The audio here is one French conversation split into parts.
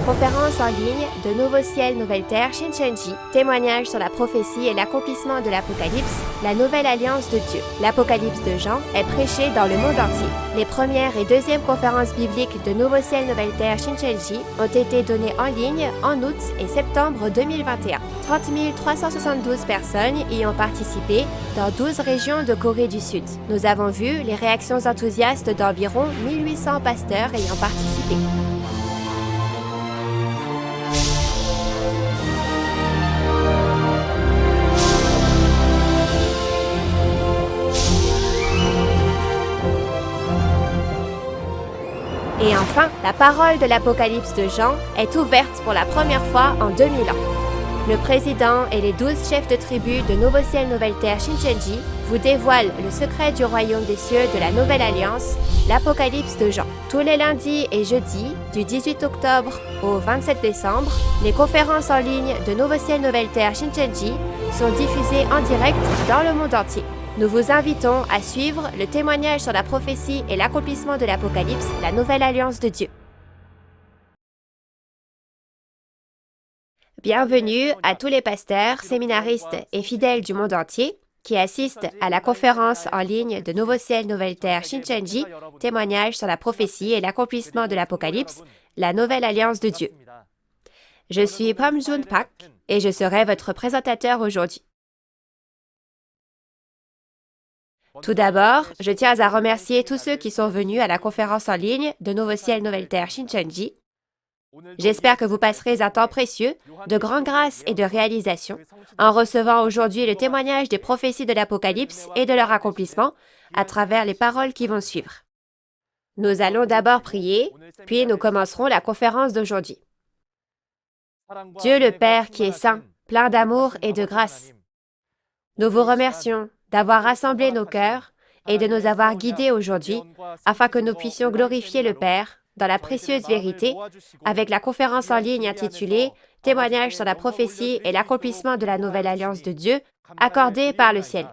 Conférence en ligne de Nouveau Ciel, Nouvelle Terre, Shincheonji, témoignage sur la prophétie et l'accomplissement de l'Apocalypse, la nouvelle alliance de Dieu. L'Apocalypse de Jean est prêché dans le monde entier. Les premières et deuxièmes conférences bibliques de Nouveau Ciel, Nouvelle Terre, Shincheonji ont été données en ligne en août et septembre 2021. 30 372 personnes y ont participé dans 12 régions de Corée du Sud. Nous avons vu les réactions enthousiastes d'environ 1800 pasteurs ayant participé. Et enfin, la parole de l'Apocalypse de Jean est ouverte pour la première fois en 2000 ans. Le président et les 12 chefs de tribu de Nouveau Ciel, Nouvelle Terre, Shincheonji vous dévoilent le secret du royaume des cieux de la Nouvelle Alliance, l'Apocalypse de Jean. Tous les lundis et jeudis, du 18 octobre au 27 décembre, les conférences en ligne de Nouveau Ciel, Nouvelle Terre, Shincheonji sont diffusées en direct dans le monde entier. Nous vous invitons à suivre le témoignage sur la prophétie et l'accomplissement de l'Apocalypse, la nouvelle alliance de Dieu. Bienvenue à tous les pasteurs, séminaristes et fidèles du monde entier qui assistent à la conférence en ligne de Nouveau Ciel, Nouvelle Terre, Shincheonji, témoignage sur la prophétie et l'accomplissement de l'Apocalypse, la nouvelle alliance de Dieu. Je suis Pam Jun Pak et je serai votre présentateur aujourd'hui. Tout d'abord, je tiens à remercier tous ceux qui sont venus à la conférence en ligne de Nouveau Ciel, Nouvelle Terre, Shincheonji. J'espère que vous passerez un temps précieux, de grande grâce et de réalisation, en recevant aujourd'hui le témoignage des prophéties de l'Apocalypse et de leur accomplissement à travers les paroles qui vont suivre. Nous allons d'abord prier, puis nous commencerons la conférence d'aujourd'hui. Dieu le Père qui est saint, plein d'amour et de grâce, nous vous remercions d'avoir rassemblé nos cœurs et de nous avoir guidés aujourd'hui afin que nous puissions glorifier le Père dans la précieuse vérité avec la conférence en ligne intitulée « Témoignage sur la prophétie et l'accomplissement de la nouvelle alliance de Dieu » accordée par le ciel.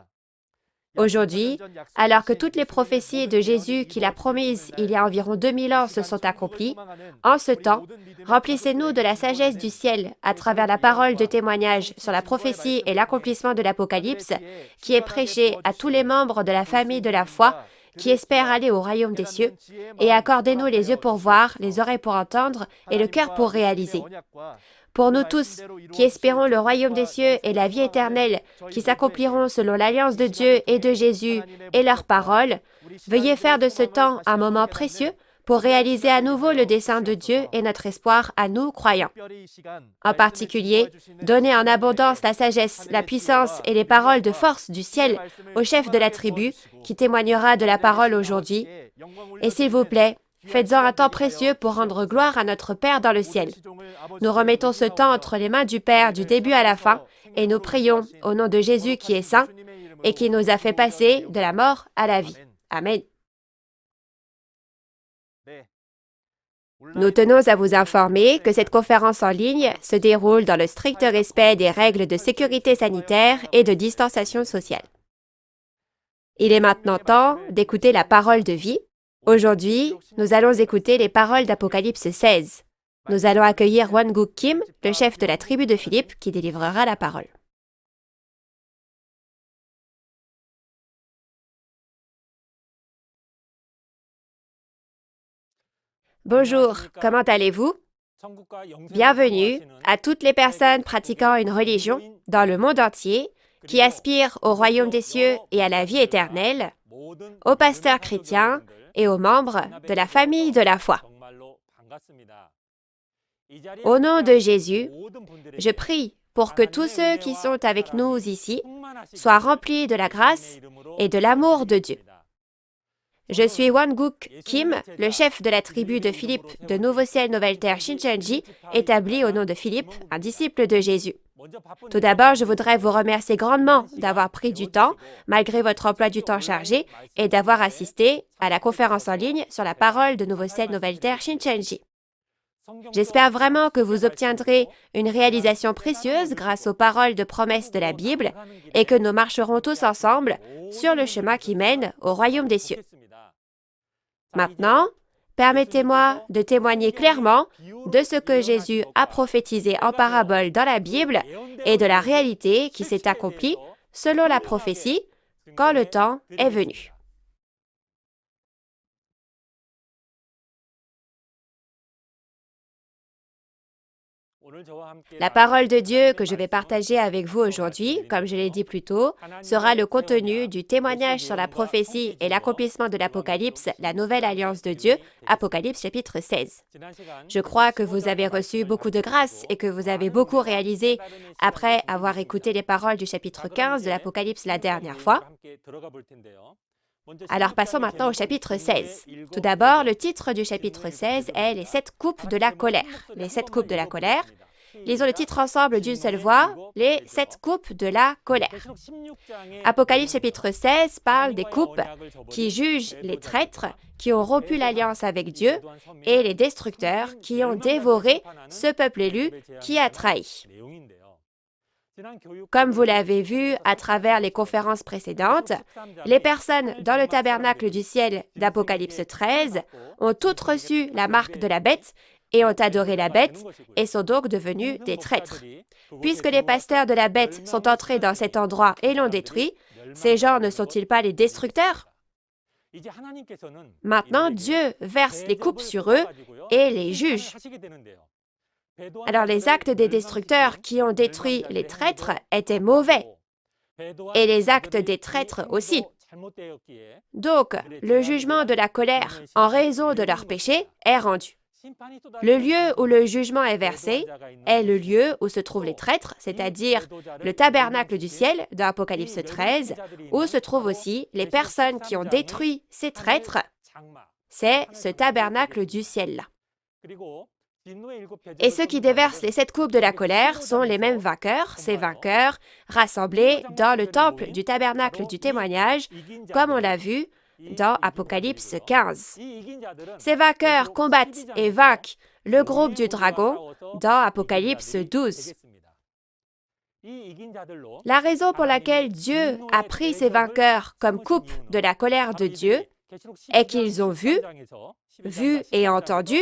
Aujourd'hui, alors que toutes les prophéties de Jésus qu'il a promises il y a environ 2000 ans se sont accomplies, en ce temps, remplissez-nous de la sagesse du ciel à travers la parole de témoignage sur la prophétie et l'accomplissement de l'Apocalypse qui est prêchée à tous les membres de la famille de la foi qui espèrent aller au royaume des cieux, et accordez-nous les yeux pour voir, les oreilles pour entendre et le cœur pour réaliser. Pour nous tous, qui espérons le royaume des cieux et la vie éternelle, qui s'accompliront selon l'alliance de Dieu et de Jésus et leurs paroles, veuillez faire de ce temps un moment précieux pour réaliser à nouveau le dessein de Dieu et notre espoir à nous, croyants. En particulier, donnez en abondance la sagesse, la puissance et les paroles de force du ciel au chef de la tribu qui témoignera de la parole aujourd'hui. Et s'il vous plaît, faites-en un temps précieux pour rendre gloire à notre Père dans le ciel. Nous remettons ce temps entre les mains du Père du début à la fin et nous prions au nom de Jésus qui est saint et qui nous a fait passer de la mort à la vie. Amen. Nous tenons à vous informer que cette conférence en ligne se déroule dans le strict respect des règles de sécurité sanitaire et de distanciation sociale. Il est maintenant temps d'écouter la parole de vie. Aujourd'hui, nous allons écouter les paroles d'Apocalypse 16. Nous allons accueillir Won-guk Kim, le chef de la tribu de Philippe, qui délivrera la parole. Bonjour, comment allez-vous? Bienvenue à toutes les personnes pratiquant une religion dans le monde entier qui aspirent au royaume des cieux et à la vie éternelle, aux pasteurs chrétiens et aux membres de la famille de la foi. Au nom de Jésus, je prie pour que tous ceux qui sont avec nous ici soient remplis de la grâce et de l'amour de Dieu. Je suis Won-guk Kim, le chef de la tribu de Philippe de Nouveau Ciel, Nouvelle Terre, Shincheonji, établi au nom de Philippe, un disciple de Jésus. Tout d'abord, je voudrais vous remercier grandement d'avoir pris du temps, malgré votre emploi du temps chargé, et d'avoir assisté à la conférence en ligne sur la parole de Nouveau Ciel, Nouvelle Terre, Shincheonji. J'espère vraiment que vous obtiendrez une réalisation précieuse grâce aux paroles de promesse de la Bible et que nous marcherons tous ensemble sur le chemin qui mène au royaume des cieux. Maintenant, Permettez-moi de témoigner clairement de ce que Jésus a prophétisé en parabole dans la Bible et de la réalité qui s'est accomplie selon la prophétie quand le temps est venu. La parole de Dieu que je vais partager avec vous aujourd'hui, comme je l'ai dit plus tôt, sera le contenu du témoignage sur la prophétie et l'accomplissement de l'Apocalypse, la nouvelle alliance de Dieu, Apocalypse chapitre 16. Je crois que vous avez reçu beaucoup de grâce et que vous avez beaucoup réalisé après avoir écouté les paroles du chapitre 15 de l'Apocalypse la dernière fois. Alors passons maintenant au chapitre 16. Tout d'abord, le titre du chapitre 16 est « Les 7 coupes de la colère ». Les 7 coupes de la colère. Lisons le titre ensemble d'une seule voix, « Les 7 coupes de la colère ». Apocalypse chapitre 16 parle des coupes qui jugent les traîtres qui ont rompu l'alliance avec Dieu et les destructeurs qui ont dévoré ce peuple élu qui a trahi. Comme vous l'avez vu à travers les conférences précédentes, les personnes dans le tabernacle du ciel d'Apocalypse 13 ont toutes reçu la marque de la bête et ont adoré la bête et sont donc devenus des traîtres. Puisque les pasteurs de la bête sont entrés dans cet endroit et l'ont détruit, ces gens ne sont-ils pas les destructeurs? Maintenant, Dieu verse les coupes sur eux et les juge. Alors les actes des destructeurs qui ont détruit les traîtres étaient mauvais, et les actes des traîtres aussi. Donc, le jugement de la colère en raison de leur péché est rendu. Le lieu où le jugement est versé est le lieu où se trouvent les traîtres, c'est-à-dire le tabernacle du ciel dans Apocalypse 13, où se trouvent aussi les personnes qui ont détruit ces traîtres. C'est ce tabernacle du ciel-là. Et ceux qui déversent les 7 coupes de la colère sont les mêmes vainqueurs, ces vainqueurs rassemblés dans le temple du tabernacle du témoignage, comme on l'a vu dans Apocalypse 15. Ces vainqueurs combattent et vainquent le groupe du dragon dans Apocalypse 12. La raison pour laquelle Dieu a pris ces vainqueurs comme coupe de la colère de Dieu est qu'ils ont vu et entendu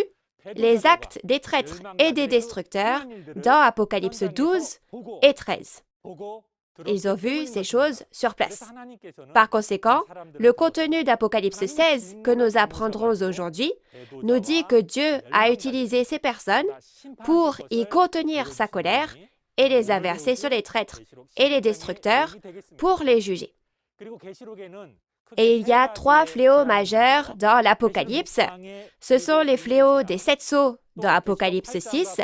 les actes des traîtres et des destructeurs dans Apocalypse 12 et 13. Ils ont vu ces choses sur place. Par conséquent, le contenu d'Apocalypse 16 que nous apprendrons aujourd'hui nous dit que Dieu a utilisé ces personnes pour y contenir sa colère et les a versées sur les traîtres et les destructeurs pour les juger. Et il y a 3 fléaux majeurs dans l'Apocalypse. Ce sont les fléaux des 7 sceaux dans Apocalypse 6,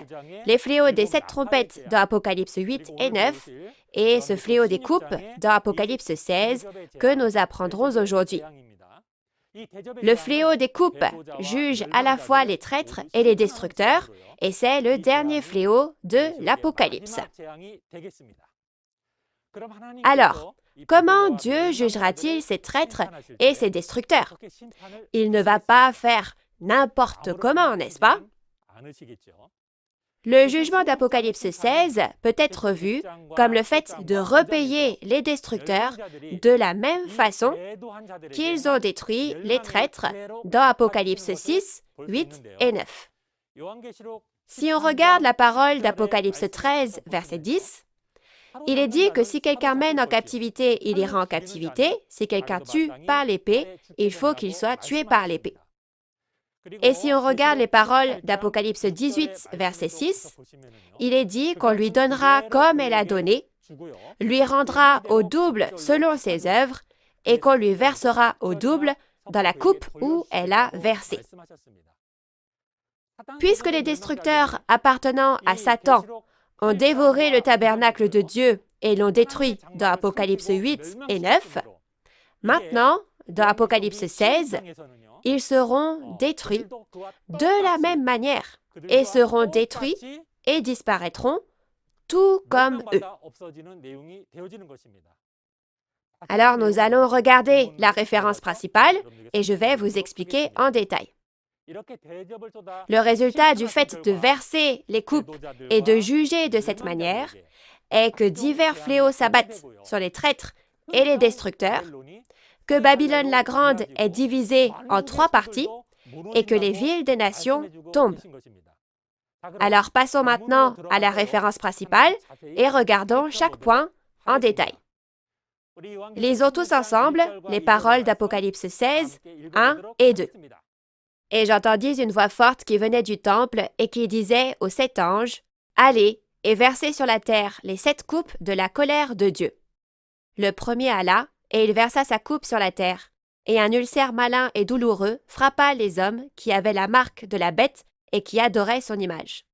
les fléaux des 7 trompettes dans Apocalypse 8 et 9, et ce fléau des coupes dans Apocalypse 16 que nous apprendrons aujourd'hui. Le fléau des coupes juge à la fois les traîtres et les destructeurs, et c'est le dernier fléau de l'Apocalypse. Alors, comment Dieu jugera-t-il ces traîtres et ces destructeurs? Il ne va pas faire n'importe comment, n'est-ce pas? Le jugement d'Apocalypse 16 peut être vu comme le fait de repayer les destructeurs de la même façon qu'ils ont détruit les traîtres dans Apocalypse 6, 8 et 9. Si on regarde la parole d'Apocalypse 13, verset 10, il est dit que si quelqu'un mène en captivité, il ira en captivité. Si quelqu'un tue par l'épée, il faut qu'il soit tué par l'épée. Et si on regarde les paroles d'Apocalypse 18, verset 6, il est dit qu'on lui donnera comme elle a donné, lui rendra au double selon ses œuvres, et qu'on lui versera au double dans la coupe où elle a versé. Puisque les destructeurs appartenant à Satan ont dévoré le tabernacle de Dieu et l'ont détruit dans Apocalypse 8 et 9, maintenant, dans Apocalypse 16, ils seront détruits de la même manière et seront détruits et disparaîtront tout comme eux. Alors, nous allons regarder la référence principale et je vais vous expliquer en détail. Le résultat du fait de verser les coupes et de juger de cette manière est que divers fléaux s'abattent sur les traîtres et les destructeurs, que Babylone la Grande est divisée en 3 parties et que les villes des nations tombent. Alors passons maintenant à la référence principale et regardons chaque point en détail. Lisons tous ensemble les paroles d'Apocalypse 16, 1 et 2. Et j'entendis une voix forte qui venait du temple et qui disait aux 7 anges, « Allez et versez sur la terre les 7 coupes de la colère de Dieu. » Le premier alla, et il versa sa coupe sur la terre, et un ulcère malin et douloureux frappa les hommes qui avaient la marque de la bête et qui adoraient son image.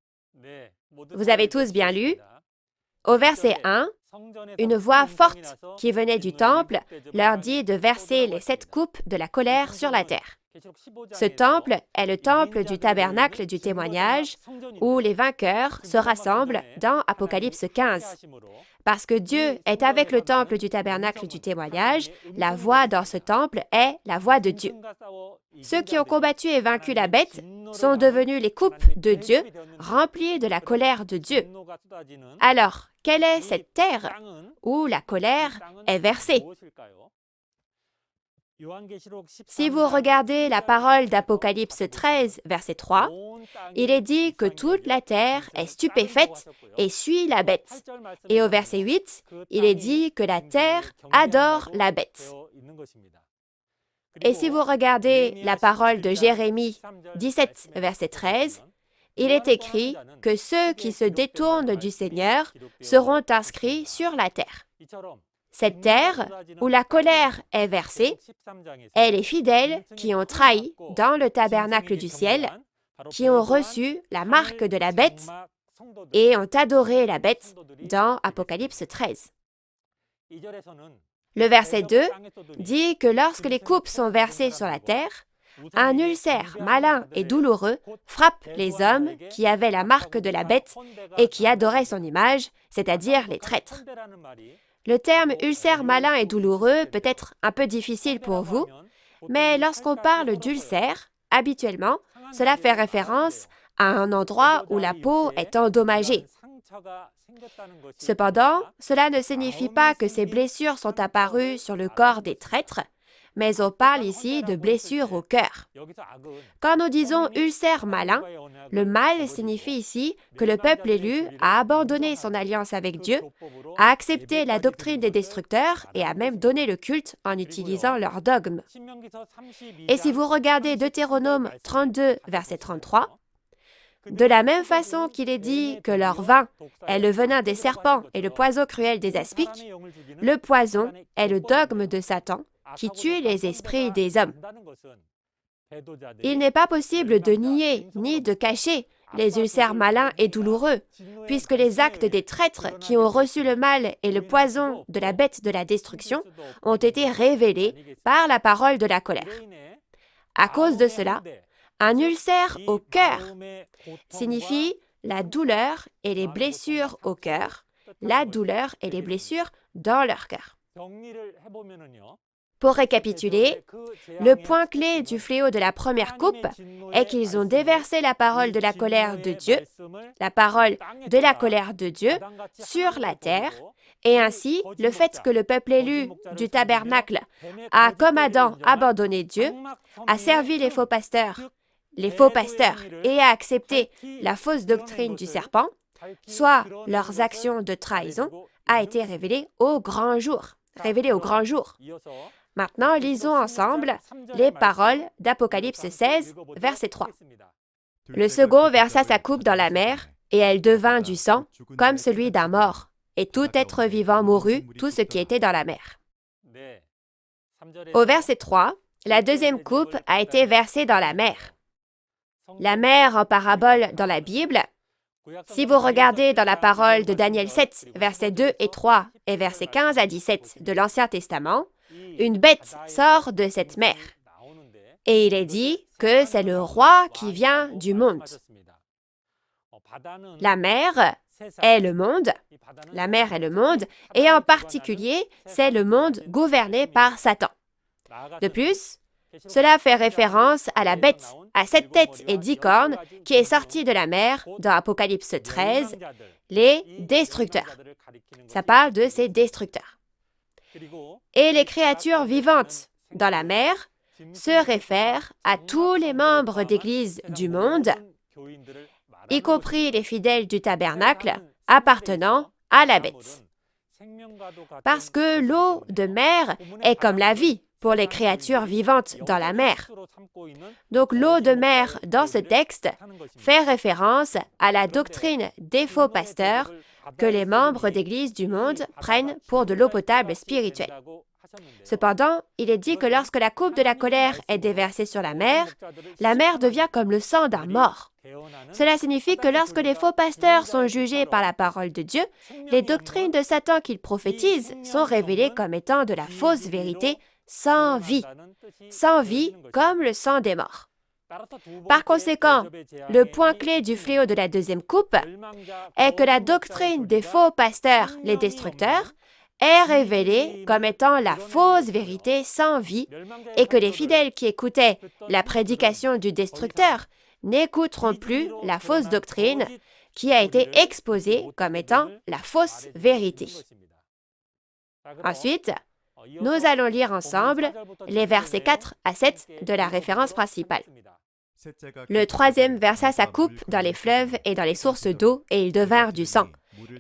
Vous avez tous bien lu? Au verset 1, une voix forte qui venait du temple leur dit de verser les 7 coupes de la colère sur la terre. Ce temple est le temple du tabernacle du témoignage où les vainqueurs se rassemblent dans Apocalypse 15. Parce que Dieu est avec le temple du tabernacle du témoignage, la voix dans ce temple est la voix de Dieu. Ceux qui ont combattu et vaincu la bête sont devenus les coupes de Dieu, remplies de la colère de Dieu. Alors, quelle est cette terre où la colère est versée? Si vous regardez la parole d'Apocalypse 13, verset 3, il est dit que toute la terre est stupéfaite et suit la bête. Et au verset 8, il est dit que la terre adore la bête. Et si vous regardez la parole de Jérémie 17, verset 13, il est écrit que ceux qui se détournent du Seigneur seront inscrits sur la terre. Cette terre, où la colère est versée, est les fidèles qui ont trahi dans le tabernacle du ciel, qui ont reçu la marque de la bête et ont adoré la bête dans Apocalypse 13. Le verset 2 dit que lorsque les coupes sont versées sur la terre, un ulcère malin et douloureux frappe les hommes qui avaient la marque de la bête et qui adoraient son image, c'est-à-dire les traîtres. Le terme ulcère malin et douloureux peut être un peu difficile pour vous, mais lorsqu'on parle d'ulcère, habituellement, cela fait référence à un endroit où la peau est endommagée. Cependant, cela ne signifie pas que ces blessures sont apparues sur le corps des traîtres, mais on parle ici de blessures au cœur. Quand nous disons ulcère malin, le mal signifie ici que le peuple élu a abandonné son alliance avec Dieu, a accepté la doctrine des destructeurs et a même donné le culte en utilisant leurs dogmes. Et si vous regardez Deutéronome 32, verset 33, de la même façon qu'il est dit que leur vin est le venin des serpents et le poison cruel des aspics, le poison est le dogme de Satan qui tue les esprits des hommes. Il n'est pas possible de nier ni de cacher les ulcères malins et douloureux, puisque les actes des traîtres qui ont reçu le mal et le poison de la bête de la destruction ont été révélés par la parole de la colère. À cause de cela, un ulcère au cœur signifie la douleur et les blessures au cœur, la douleur et les blessures dans leur cœur. Pour récapituler, le point clé du fléau de la première coupe est qu'ils ont déversé la parole de la colère de Dieu, la parole de la colère de Dieu sur la terre, et ainsi le fait que le peuple élu du tabernacle a, comme Adam, abandonné Dieu, a servi les faux pasteurs et a accepté la fausse doctrine du serpent, soit leurs actions de trahison, a été révélée au grand jour. Maintenant, lisons ensemble les paroles d'Apocalypse 16, verset 3. Le second versa sa coupe dans la mer, et elle devint du sang, comme celui d'un mort, et tout être vivant mourut, tout ce qui était dans la mer. Au verset 3, la deuxième coupe a été versée dans la mer. La mer en parabole dans la Bible, si vous regardez dans la parole de Daniel 7, versets 2 et 3 et versets 15 à 17 de l'Ancien Testament, une bête sort de cette mer. Et il est dit que c'est le roi qui vient du monde. La mer est le monde, et en particulier, c'est le monde gouverné par Satan. De plus, cela fait référence à la bête à 7 têtes et 10 cornes qui est sortie de la mer dans Apocalypse 13, les destructeurs. Ça parle de ces destructeurs. Et les créatures vivantes dans la mer se réfère à tous les membres d'Église du monde, y compris les fidèles du tabernacle appartenant à la bête. Parce que l'eau de mer est comme la vie pour les créatures vivantes dans la mer. Donc l'eau de mer dans ce texte fait référence à la doctrine des faux pasteurs que les membres d'Église du monde prennent pour de l'eau potable spirituelle. Cependant, il est dit que lorsque la coupe de la colère est déversée sur la mer devient comme le sang d'un mort. Cela signifie que lorsque les faux pasteurs sont jugés par la parole de Dieu, les doctrines de Satan qu'ils prophétisent sont révélées comme étant de la fausse vérité sans vie comme le sang des morts. Par conséquent, le point clé du fléau de la deuxième coupe est que la doctrine des faux pasteurs, les destructeurs, est révélée comme étant la fausse vérité sans vie et que les fidèles qui écoutaient la prédication du destructeur n'écouteront plus la fausse doctrine qui a été exposée comme étant la fausse vérité. Ensuite, nous allons lire ensemble les versets 4 à 7 de la référence principale. Le troisième versa sa coupe dans les fleuves et dans les sources d'eau, et ils devinrent du sang.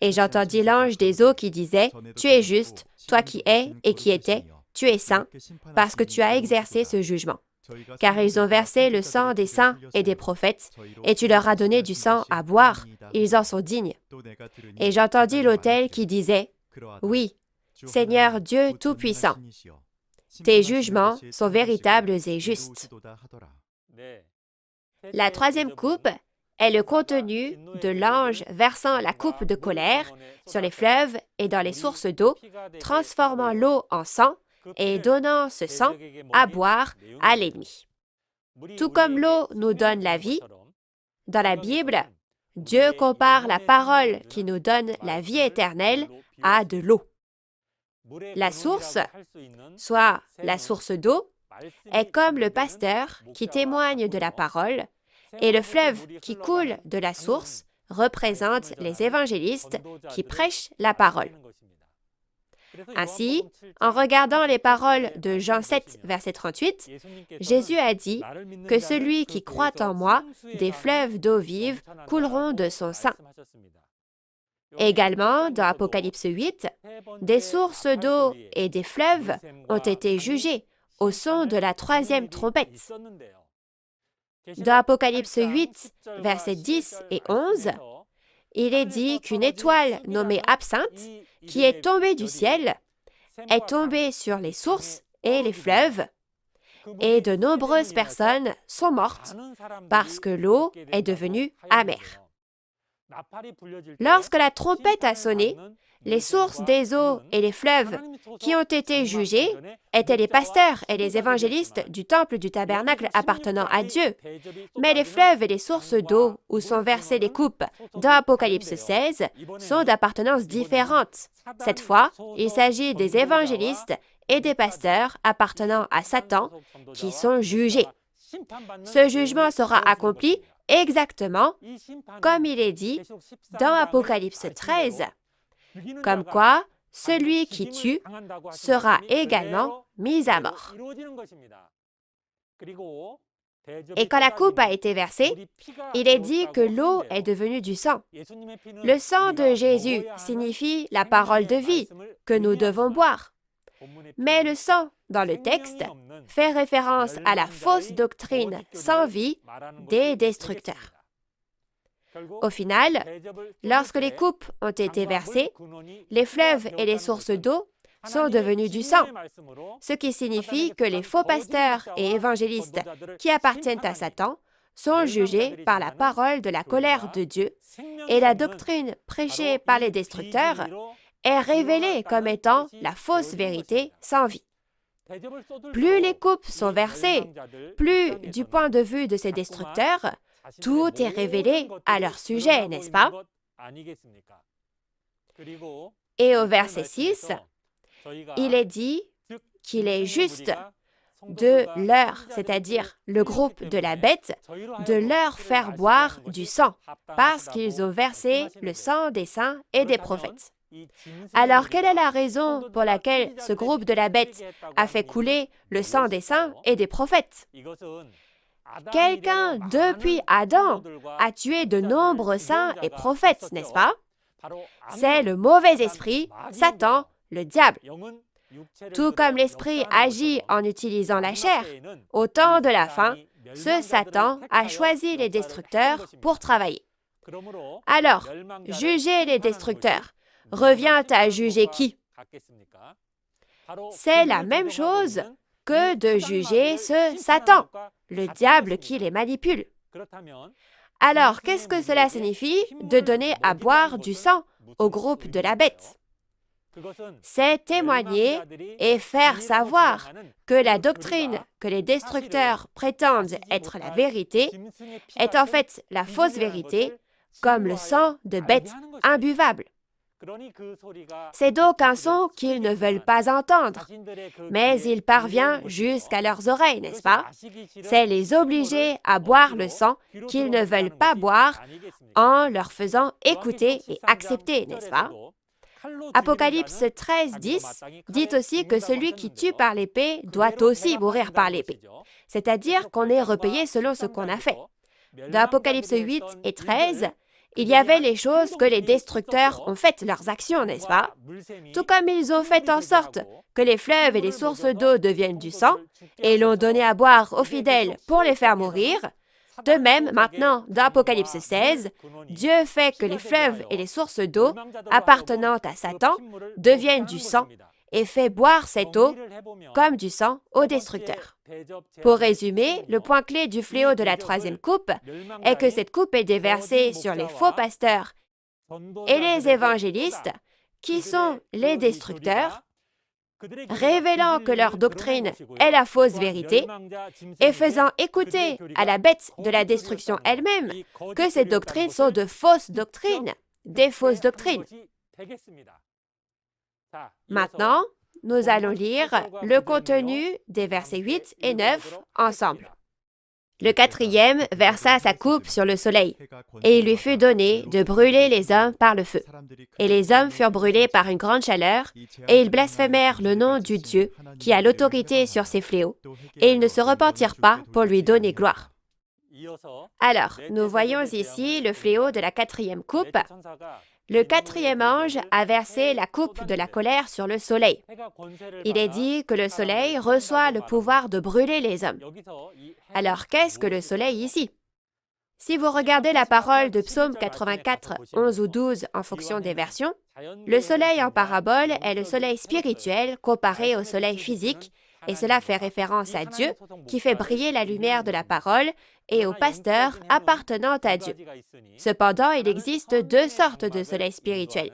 Et j'entendis l'ange des eaux qui disait, « Tu es juste, toi qui es et qui étais, tu es saint, parce que tu as exercé ce jugement. Car ils ont versé le sang des saints et des prophètes, et tu leur as donné du sang à boire, ils en sont dignes. Et j'entendis l'autel qui disait, « Oui, Seigneur Dieu Tout-Puissant, tes jugements sont véritables et justes. » La troisième coupe est le contenu de l'ange versant la coupe de colère sur les fleuves et dans les sources d'eau, transformant l'eau en sang et donnant ce sang à boire à l'ennemi. Tout comme l'eau nous donne la vie, dans la Bible, Dieu compare la parole qui nous donne la vie éternelle à de l'eau. La source, soit la source d'eau, est comme le pasteur qui témoigne de la parole, et le fleuve qui coule de la source représente les évangélistes qui prêchent la parole. Ainsi, en regardant les paroles de Jean 7, verset 38, Jésus a dit que celui qui croit en moi, des fleuves d'eau vive couleront de son sein. Également, dans Apocalypse 8, des sources d'eau et des fleuves ont été jugés au son de la troisième trompette. Dans Apocalypse 8, versets 10 et 11, il est dit qu'une étoile nommée Absinthe, qui est tombée du ciel, est tombée sur les sources et les fleuves, et de nombreuses personnes sont mortes parce que l'eau est devenue amère. Lorsque la trompette a sonné, les sources des eaux et les fleuves qui ont été jugés étaient les pasteurs et les évangélistes du temple du tabernacle appartenant à Dieu. Mais les fleuves et les sources d'eau où sont versées les coupes dans Apocalypse 16 sont d'appartenances différentes. Cette fois, il s'agit des évangélistes et des pasteurs appartenant à Satan qui sont jugés. Ce jugement sera accompli exactement comme il est dit dans Apocalypse 13, comme quoi celui qui tue sera également mis à mort. Et quand la coupe a été versée, il est dit que l'eau est devenue du sang. Le sang de Jésus signifie la parole de vie que nous devons boire. Mais le sang, dans le texte, fait référence à la fausse doctrine sans vie des destructeurs. Au final, lorsque les coupes ont été versées, les fleuves et les sources d'eau sont devenus du sang, ce qui signifie que les faux pasteurs et évangélistes qui appartiennent à Satan sont jugés par la parole de la colère de Dieu et la doctrine prêchée par les destructeurs est révélée comme étant la fausse vérité sans vie. Plus les coupes sont versées, plus, du point de vue de ces destructeurs, tout est révélé à leur sujet, n'est-ce pas? Et au verset 6, il est dit qu'il est juste de leur, c'est-à-dire le groupe de la bête, de leur faire boire du sang, parce qu'ils ont versé le sang des saints et des prophètes. Alors, quelle est la raison pour laquelle ce groupe de la bête a fait couler le sang des saints et des prophètes? Quelqu'un, depuis Adam, a tué de nombreux saints et prophètes, n'est-ce pas? C'est le mauvais esprit, Satan, le diable. Tout comme l'esprit agit en utilisant la chair, au temps de la fin, ce Satan a choisi les destructeurs pour travailler. Alors, juger les destructeurs revient à juger qui? C'est la même chose que de juger ce Satan, le diable qui les manipule. Alors, qu'est-ce que cela signifie de donner à boire du sang au groupe de la bête? C'est témoigner et faire savoir que la doctrine que les destructeurs prétendent être la vérité est en fait la fausse vérité, comme le sang de bêtes imbuvables. C'est donc un son qu'ils ne veulent pas entendre, mais il parvient jusqu'à leurs oreilles, n'est-ce pas? C'est les obliger à boire le sang qu'ils ne veulent pas boire en leur faisant écouter et accepter, n'est-ce pas? Apocalypse 13, 10 dit aussi que celui qui tue par l'épée doit aussi mourir par l'épée, c'est-à-dire qu'on est repayé selon ce qu'on a fait. Dans Apocalypse 8 et 13, il y avait les choses que les destructeurs ont faites, leurs actions, n'est-ce pas? Tout comme ils ont fait en sorte que les fleuves et les sources d'eau deviennent du sang et l'ont donné à boire aux fidèles pour les faire mourir, de même, maintenant, dans Apocalypse 16, Dieu fait que les fleuves et les sources d'eau appartenant à Satan deviennent du sang et fait boire cette eau comme du sang aux destructeurs. Pour résumer, le point clé du fléau de la troisième coupe est que cette coupe est déversée sur les faux pasteurs et les évangélistes, qui sont les destructeurs, révélant que leur doctrine est la fausse vérité et faisant écouter à la bête de la destruction elle-même que ces doctrines sont de fausses doctrines, des fausses doctrines. Maintenant, nous allons lire le contenu des versets 8 et 9 ensemble. Le quatrième versa sa coupe sur le soleil, et il lui fut donné de brûler les hommes par le feu. Et les hommes furent brûlés par une grande chaleur, et ils blasphémèrent le nom du Dieu qui a l'autorité sur ces fléaux, et ils ne se repentirent pas pour lui donner gloire. Alors, nous voyons ici le fléau de la quatrième coupe. Le quatrième ange a versé la coupe de la colère sur le soleil. Il est dit que le soleil reçoit le pouvoir de brûler les hommes. Alors, qu'est-ce que le soleil ici? Si vous regardez la parole de Psaume 84, 11 ou 12 en fonction des versions, le soleil en parabole est le soleil spirituel comparé au soleil physique, et cela fait référence à Dieu qui fait briller la lumière de la parole et aux pasteurs appartenant à Dieu. Cependant, il existe deux sortes de soleil spirituel.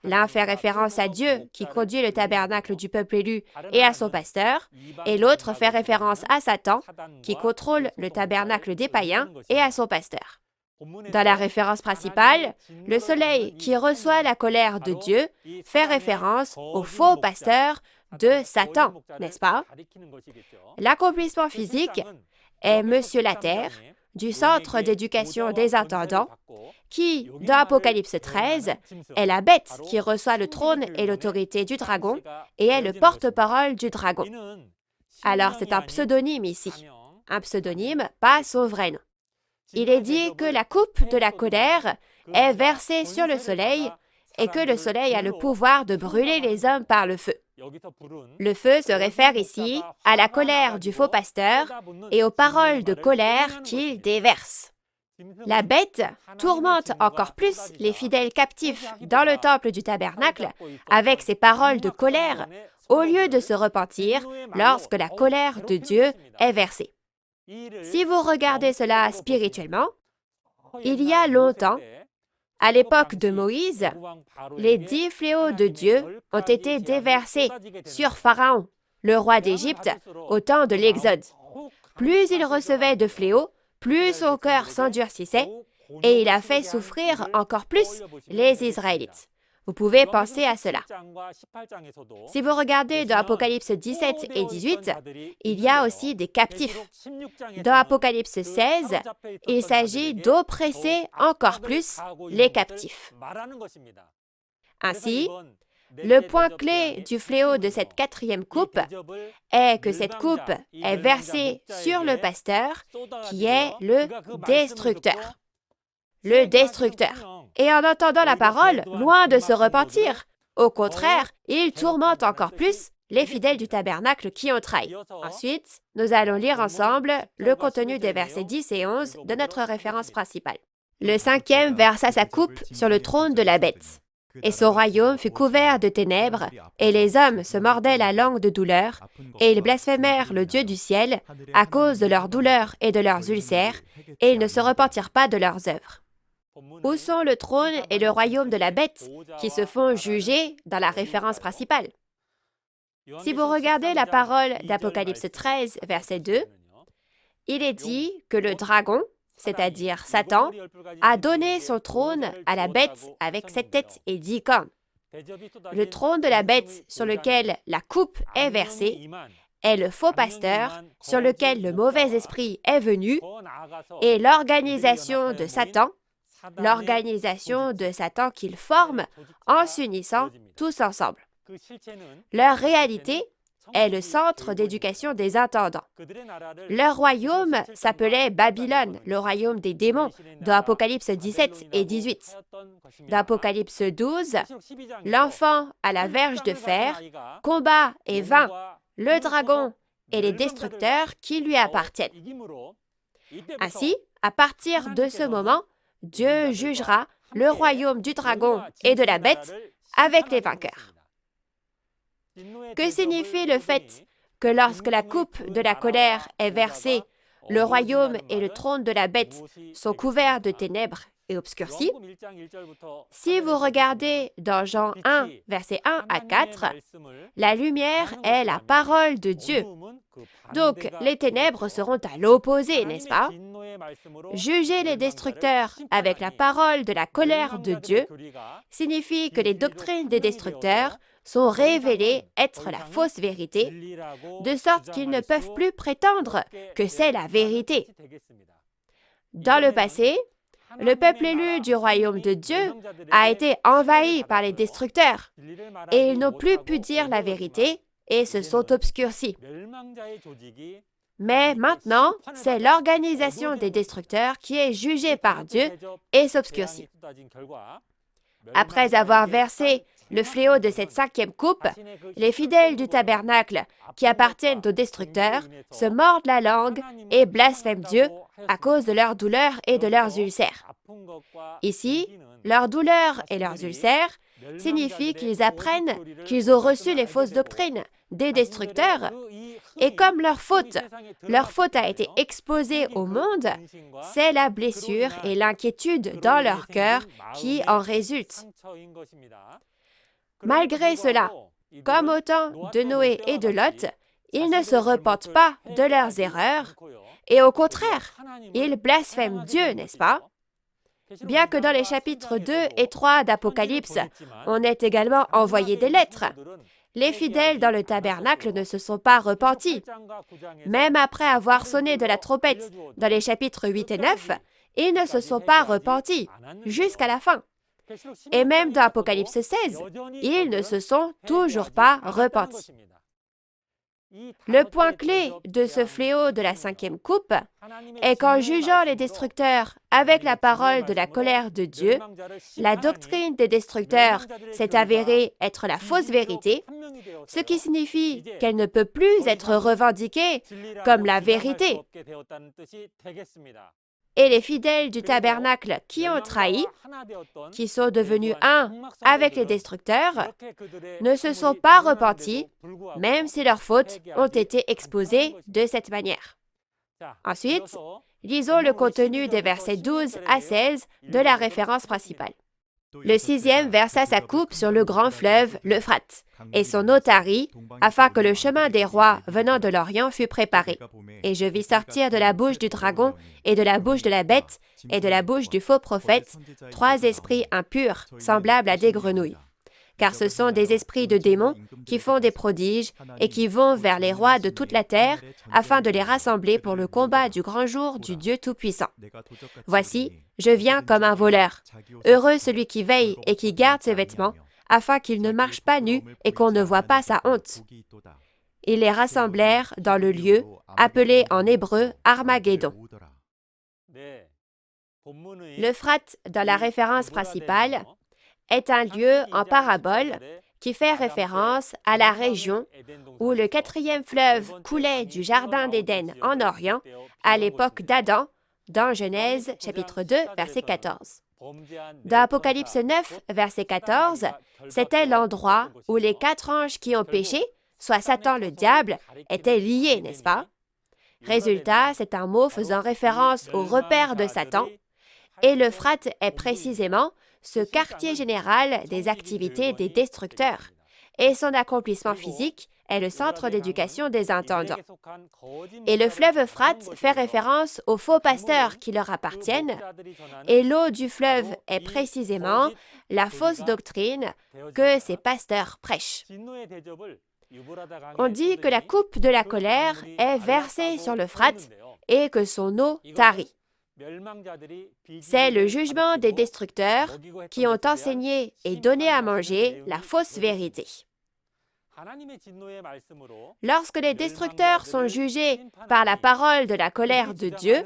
L'un fait référence à Dieu qui conduit le tabernacle du peuple élu et à son pasteur, et l'autre fait référence à Satan qui contrôle le tabernacle des païens et à son pasteur. Dans la référence principale, le soleil qui reçoit la colère de Dieu fait référence au faux pasteur de Satan, n'est-ce pas? L'accomplissement physique est Monsieur la Terre, du Centre d'éducation des intendants, qui, dans Apocalypse 13, est la bête qui reçoit le trône et l'autorité du dragon et est le porte-parole du dragon. Alors, c'est un pseudonyme ici. Un pseudonyme, pas son vrai nom. Il est dit que la coupe de la colère est versée sur le soleil et que le soleil a le pouvoir de brûler les hommes par le feu. Le feu se réfère ici à la colère du faux pasteur et aux paroles de colère qu'il déverse. La bête tourmente encore plus les fidèles captifs dans le temple du tabernacle avec ses paroles de colère au lieu de se repentir lorsque la colère de Dieu est versée. Si vous regardez cela spirituellement, il y a longtemps, à l'époque de Moïse, les 10 fléaux de Dieu ont été déversés sur Pharaon, le roi d'Égypte, au temps de l'Exode. Plus il recevait de fléaux, plus son cœur s'endurcissait, et il a fait souffrir encore plus les Israélites. Vous pouvez penser à cela. Si vous regardez dans Apocalypse 17 et 18, il y a aussi des captifs. Dans Apocalypse 16, il s'agit d'oppresser encore plus les captifs. Ainsi, le point clé du fléau de cette quatrième coupe est que cette coupe est versée sur le pasteur, qui est le destructeur. Le destructeur. Et en entendant la parole, loin de se repentir, au contraire, il tourmente encore plus les fidèles du tabernacle qui ont trahi. Ensuite, nous allons lire ensemble le contenu des versets 10 et 11 de notre référence principale. Le cinquième versa sa coupe sur le trône de la bête. Et son royaume fut couvert de ténèbres, et les hommes se mordaient la langue de douleur, et ils blasphémèrent le Dieu du ciel à cause de leurs douleurs et de leurs ulcères, et ils ne se repentirent pas de leurs œuvres. Où sont le trône et le royaume de la bête qui se font juger dans la référence principale? Si vous regardez la parole d'Apocalypse 13, verset 2, il est dit que le dragon, c'est-à-dire Satan, a donné son trône à la bête avec 7 têtes et 10 cornes. Le trône de la bête sur lequel la coupe est versée est le faux pasteur sur lequel le mauvais esprit est venu et l'organisation de Satan qu'ils forment en s'unissant tous ensemble. Leur réalité est le centre d'éducation des intendants. Leur royaume s'appelait Babylone, le royaume des démons, dans Apocalypse 17 et 18. Dans Apocalypse 12, l'enfant à la verge de fer combat et vainc le dragon et les destructeurs qui lui appartiennent. Ainsi, à partir de ce moment, Dieu jugera le royaume du dragon et de la bête avec les vainqueurs. Que signifie le fait que lorsque la coupe de la colère est versée, le royaume et le trône de la bête sont couverts de ténèbres et obscurcis? Si vous regardez dans Jean 1, versets 1 à 4, la lumière est la parole de Dieu. Donc, les ténèbres seront à l'opposé, n'est-ce pas? Juger les destructeurs avec la parole de la colère de Dieu signifie que les doctrines des destructeurs sont révélées être la fausse vérité, de sorte qu'ils ne peuvent plus prétendre que c'est la vérité. Dans le passé, le peuple élu du royaume de Dieu a été envahi par les destructeurs et ils n'ont plus pu dire la vérité et se sont obscurcis. Mais maintenant, c'est l'organisation des destructeurs qui est jugée par Dieu et s'obscurcit. Après avoir versé le fléau de cette cinquième coupe, les fidèles du tabernacle qui appartiennent aux destructeurs se mordent la langue et blasphèment Dieu à cause de leurs douleurs et de leurs ulcères. Ici, leurs douleurs et leurs ulcères signifient qu'ils apprennent qu'ils ont reçu les fausses doctrines des destructeurs et comme leur faute a été exposée au monde, c'est la blessure et l'inquiétude dans leur cœur qui en résultent. Malgré cela, comme au temps de Noé et de Lot, ils ne se repentent pas de leurs erreurs et au contraire, ils blasphèment Dieu, n'est-ce pas? Bien que dans les chapitres 2 et 3 d'Apocalypse, on ait également envoyé des lettres, les fidèles dans le tabernacle ne se sont pas repentis. Même après avoir sonné de la trompette dans les chapitres 8 et 9, ils ne se sont pas repentis jusqu'à la fin. Et même dans Apocalypse 16, ils ne se sont toujours pas repentis. Le point clé de ce fléau de la cinquième coupe est qu'en jugeant les destructeurs avec la parole de la colère de Dieu, la doctrine des destructeurs s'est avérée être la fausse vérité, ce qui signifie qu'elle ne peut plus être revendiquée comme la vérité. Et les fidèles du tabernacle qui ont trahi, qui sont devenus un avec les destructeurs, ne se sont pas repentis, même si leurs fautes ont été exposées de cette manière. Ensuite, lisons le contenu des versets 12 à 16 de la référence principale. Le sixième versa sa coupe sur le grand fleuve, l'Euphrate, et son eau tarit, afin que le chemin des rois venant de l'Orient fût préparé. Et je vis sortir de la bouche du dragon, et de la bouche de la bête, et de la bouche du faux prophète, 3 esprits impurs, semblables à des grenouilles. Car ce sont des esprits de démons qui font des prodiges et qui vont vers les rois de toute la terre afin de les rassembler pour le combat du grand jour du Dieu Tout-Puissant. Voici, je viens comme un voleur. Heureux celui qui veille et qui garde ses vêtements, afin qu'il ne marche pas nu et qu'on ne voit pas sa honte. Ils les rassemblèrent dans le lieu appelé en hébreu Armageddon. L'Euphrate, dans la référence principale, est un lieu en parabole qui fait référence à la région où le quatrième fleuve coulait du Jardin d'Éden en Orient à l'époque d'Adam, dans Genèse chapitre 2, verset 14. Dans Apocalypse 9, verset 14, c'était l'endroit où les 4 anges qui ont péché, soit Satan le diable, étaient liés, n'est-ce pas? Résultat, c'est un mot faisant référence au repère de Satan, et l'Euphrate est précisément ce quartier général des activités des destructeurs, et son accomplissement physique est le centre d'éducation des intendants. Et le fleuve Euphrate fait référence aux faux pasteurs qui leur appartiennent, et l'eau du fleuve est précisément la fausse doctrine que ces pasteurs prêchent. On dit que la coupe de la colère est versée sur l'Euphrate et que son eau tarit. C'est le jugement des destructeurs qui ont enseigné et donné à manger la fausse vérité. Lorsque les destructeurs sont jugés par la parole de la colère de Dieu,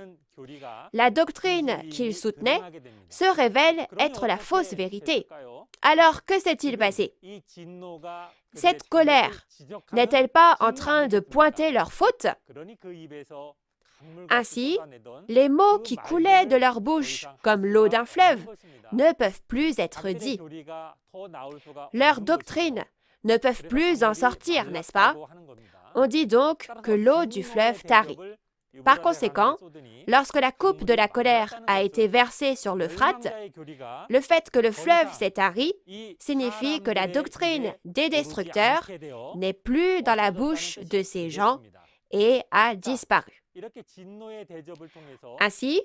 la doctrine qu'ils soutenaient se révèle être la fausse vérité. Alors, que s'est-il passé? Cette colère n'est-elle pas en train de pointer leur faute? Ainsi, les mots qui coulaient de leur bouche comme l'eau d'un fleuve ne peuvent plus être dits. Leurs doctrines ne peuvent plus en sortir, n'est-ce pas? On dit donc que l'eau du fleuve tarit. Par conséquent, lorsque la coupe de la colère a été versée sur l'Euphrate, le fait que le fleuve s'est tari signifie que la doctrine des destructeurs n'est plus dans la bouche de ces gens et a disparu. Ainsi,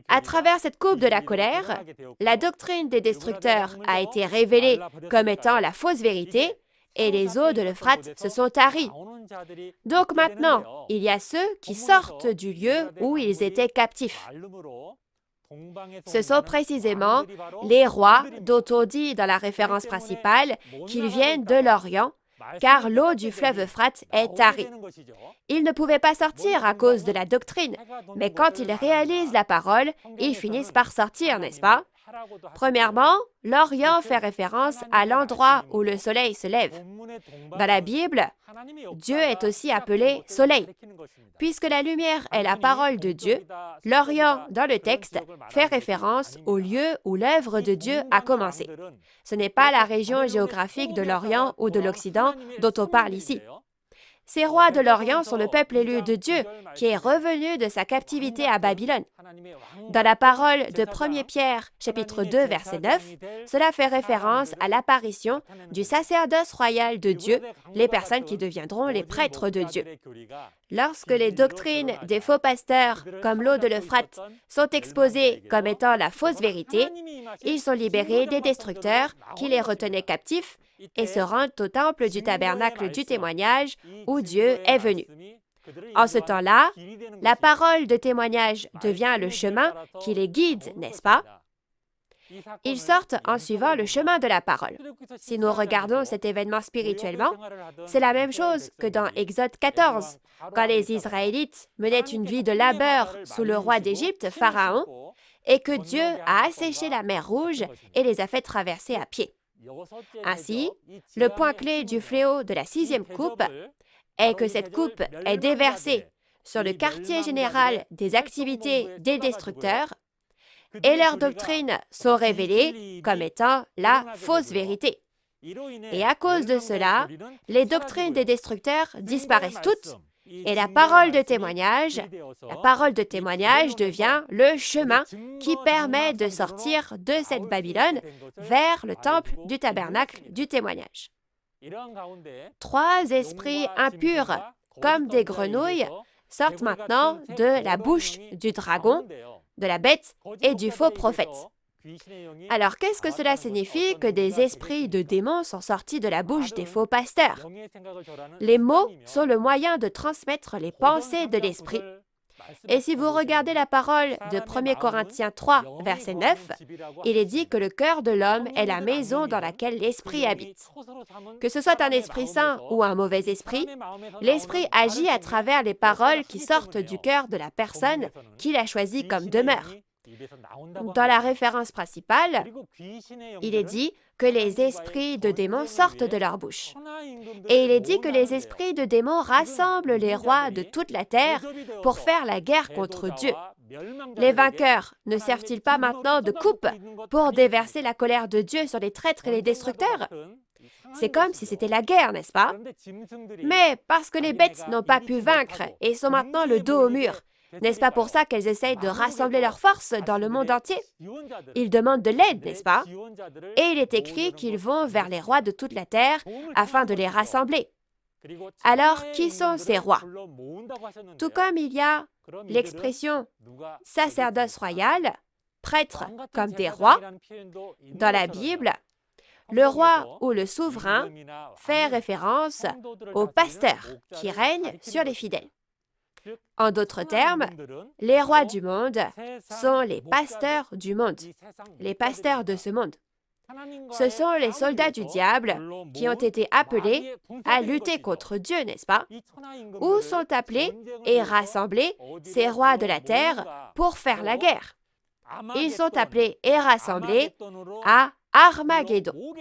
à travers cette coupe de la colère, la doctrine des destructeurs a été révélée comme étant la fausse vérité et les eaux de l'Euphrate se sont taries. Donc maintenant, il y a ceux qui sortent du lieu où ils étaient captifs. Ce sont précisément les rois dont on dit dans la référence principale qu'ils viennent de l'Orient, car l'eau du fleuve Euphrate est tarie. Ils ne pouvaient pas sortir à cause de la doctrine, mais quand ils réalisent la parole, ils finissent par sortir, n'est-ce pas? Premièrement, l'Orient fait référence à l'endroit où le soleil se lève. Dans la Bible, Dieu est aussi appelé soleil. Puisque la lumière est la parole de Dieu, l'Orient dans le texte fait référence au lieu où l'œuvre de Dieu a commencé. Ce n'est pas la région géographique de l'Orient ou de l'Occident dont on parle ici. Ces rois de l'Orient sont le peuple élu de Dieu qui est revenu de sa captivité à Babylone. Dans la parole de 1 Pierre, chapitre 2, verset 9, cela fait référence à l'apparition du sacerdoce royal de Dieu, les personnes qui deviendront les prêtres de Dieu. Lorsque les doctrines des faux pasteurs, comme l'eau de l'Euphrate, sont exposées comme étant la fausse vérité, ils sont libérés des destructeurs qui les retenaient captifs et se rendent au temple du tabernacle du témoignage où Dieu est venu. En ce temps-là, la parole de témoignage devient le chemin qui les guide, n'est-ce pas? Ils sortent en suivant le chemin de la parole. Si nous regardons cet événement spirituellement, c'est la même chose que dans Exode 14, quand les Israélites menaient une vie de labeur sous le roi d'Égypte, Pharaon, et que Dieu a asséché la mer Rouge et les a fait traverser à pied. Ainsi, le point clé du fléau de la 6e coupe est que cette coupe est déversée sur le quartier général des activités des destructeurs et leurs doctrines sont révélées comme étant la fausse vérité. Et à cause de cela, les doctrines des destructeurs disparaissent toutes et la parole de témoignage devient le chemin qui permet de sortir de cette Babylone vers le temple du tabernacle du témoignage. 3 esprits impurs, comme des grenouilles, sortent maintenant de la bouche du dragon, de la bête et du faux prophète. Alors, qu'est-ce que cela signifie que des esprits de démons sont sortis de la bouche des faux pasteurs? Les mots sont le moyen de transmettre les pensées de l'esprit. Et si vous regardez la parole de 1 Corinthiens 3, verset 9, il est dit que le cœur de l'homme est la maison dans laquelle l'esprit habite. Que ce soit un esprit saint ou un mauvais esprit, l'esprit agit à travers les paroles qui sortent du cœur de la personne qu'il a choisie comme demeure. Dans la référence principale, il est dit que les esprits de démons sortent de leur bouche. Et il est dit que les esprits de démons rassemblent les rois de toute la terre pour faire la guerre contre Dieu. Les vainqueurs ne servent-ils pas maintenant de coupe pour déverser la colère de Dieu sur les traîtres et les destructeurs? C'est comme si c'était la guerre, n'est-ce pas? Mais parce que les bêtes n'ont pas pu vaincre et sont maintenant le dos au mur, n'est-ce pas pour ça qu'elles essayent de rassembler leurs forces dans le monde entier? Ils demandent de l'aide, n'est-ce pas? Et il est écrit qu'ils vont vers les rois de toute la terre afin de les rassembler. Alors, qui sont ces rois? Tout comme il y a l'expression sacerdoce royal, prêtre comme des rois, dans la Bible, le roi ou le souverain fait référence au pasteur qui règne sur les fidèles. En d'autres termes, les rois du monde sont les pasteurs du monde, les pasteurs de ce monde. Ce sont les soldats du diable qui ont été appelés à lutter contre Dieu, n'est-ce pas? Où sont appelés et rassemblés ces rois de la terre pour faire la guerre? Ils sont appelés et rassemblés à Armageddon,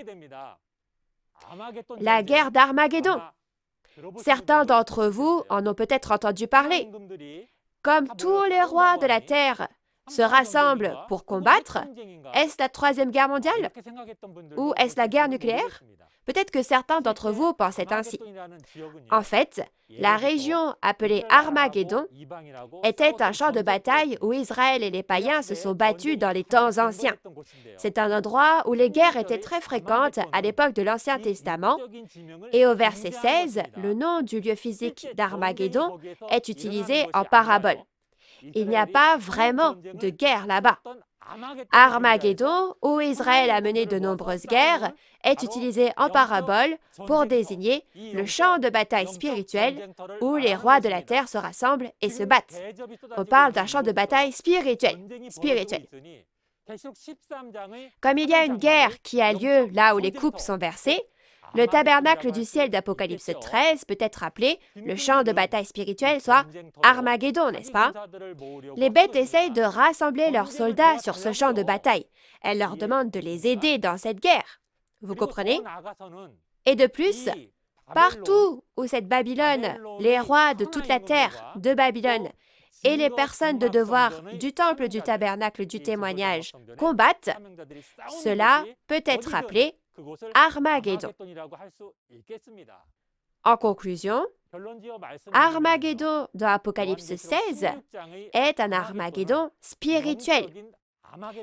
la guerre d'Armageddon. Certains d'entre vous en ont peut-être entendu parler. Comme tous les rois de la terre se rassemblent pour combattre, est-ce la Troisième Guerre mondiale? Ou est-ce la guerre nucléaire? Peut-être que certains d'entre vous pensaient ainsi. En fait, la région appelée Armageddon était un champ de bataille où Israël et les païens se sont battus dans les temps anciens. C'est un endroit où les guerres étaient très fréquentes à l'époque de l'Ancien Testament, et au verset 16, le nom du lieu physique d'Armageddon est utilisé en parabole. Il n'y a pas vraiment de guerre là-bas. Armageddon, où Israël a mené de nombreuses guerres, est utilisé en parabole pour désigner le champ de bataille spirituel où les rois de la terre se rassemblent et se battent. On parle d'un champ de bataille spirituel. Comme il y a une guerre qui a lieu là où les coupes sont versées, le tabernacle du ciel d'Apocalypse 13 peut être appelé le champ de bataille spirituel, soit Armageddon, n'est-ce pas? Les bêtes essayent de rassembler leurs soldats sur ce champ de bataille. Elles leur demandent de les aider dans cette guerre. Vous comprenez? Et de plus, partout où cette Babylone, les rois de toute la terre de Babylone et les personnes de devoir du temple du tabernacle du témoignage combattent, cela peut être appelé Armageddon. En conclusion, Armageddon dans Apocalypse 16 est un Armageddon spirituel.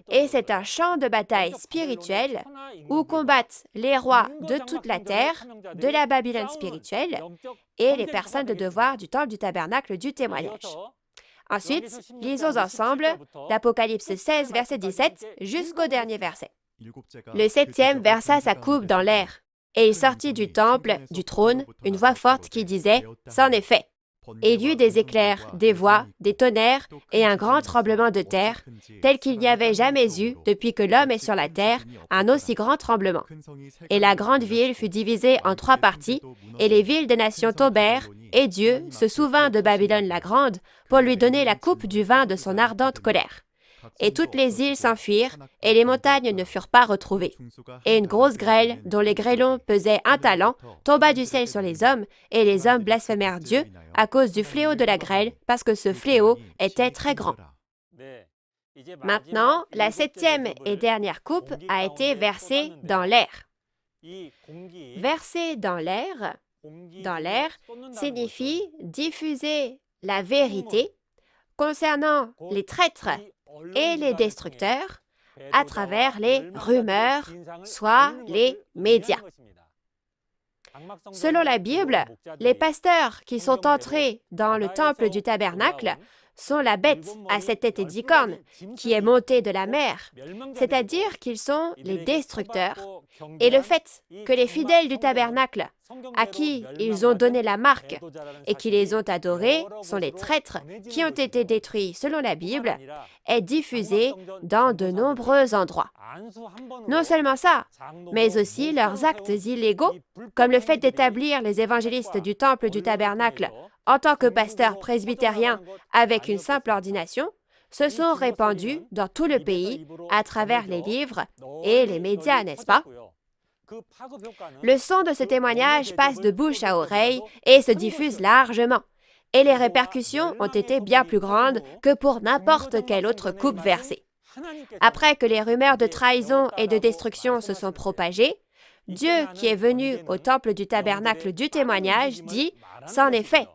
Et c'est un champ de bataille spirituel où combattent les rois de toute la terre, de la Babylone spirituelle et les personnes de devoir du temple du tabernacle du témoignage. Ensuite, lisons ensemble d'Apocalypse 16, verset 17 jusqu'au dernier verset. Le septième versa sa coupe dans l'air, et il sortit du temple, du trône, une voix forte qui disait « C'en est fait ». Et il y eut des éclairs, des voix, des tonnerres et un grand tremblement de terre, tel qu'il n'y avait jamais eu, depuis que l'homme est sur la terre, un aussi grand tremblement. Et la grande ville fut divisée en 3 parties, et les villes des nations tombèrent, et Dieu se souvint de Babylone la grande pour lui donner la coupe du vin de son ardente colère. Et toutes les îles s'enfuirent, et les montagnes ne furent pas retrouvées. Et une grosse grêle, dont les grêlons pesaient 1 talent, tomba du ciel sur les hommes, et les hommes blasphémèrent Dieu à cause du fléau de la grêle, parce que ce fléau était très grand. Maintenant, la 7e et dernière coupe a été versée dans l'air. Verser dans l'air signifie diffuser la vérité concernant les traîtres et les destructeurs à travers les rumeurs, soit les médias. Selon la Bible, les pasteurs qui sont entrés dans le temple du tabernacle sont la bête à 7 têtes et 10 cornes, qui est montée de la mer, c'est-à-dire qu'ils sont les destructeurs, et le fait que les fidèles du tabernacle, à qui ils ont donné la marque et qui les ont adorés, sont les traîtres qui ont été détruits selon la Bible, est diffusé dans de nombreux endroits. Non seulement ça, mais aussi leurs actes illégaux, comme le fait d'établir les évangélistes du temple du tabernacle en tant que pasteurs presbytériens avec une simple ordination, se sont répandus dans tout le pays à travers les livres et les médias, n'est-ce pas? Le son de ce témoignage passe de bouche à oreille et se diffuse largement. Et les répercussions ont été bien plus grandes que pour n'importe quelle autre coupe versée. Après que les rumeurs de trahison et de destruction se sont propagées, Dieu qui est venu au temple du tabernacle du témoignage dit « c'en est fait ».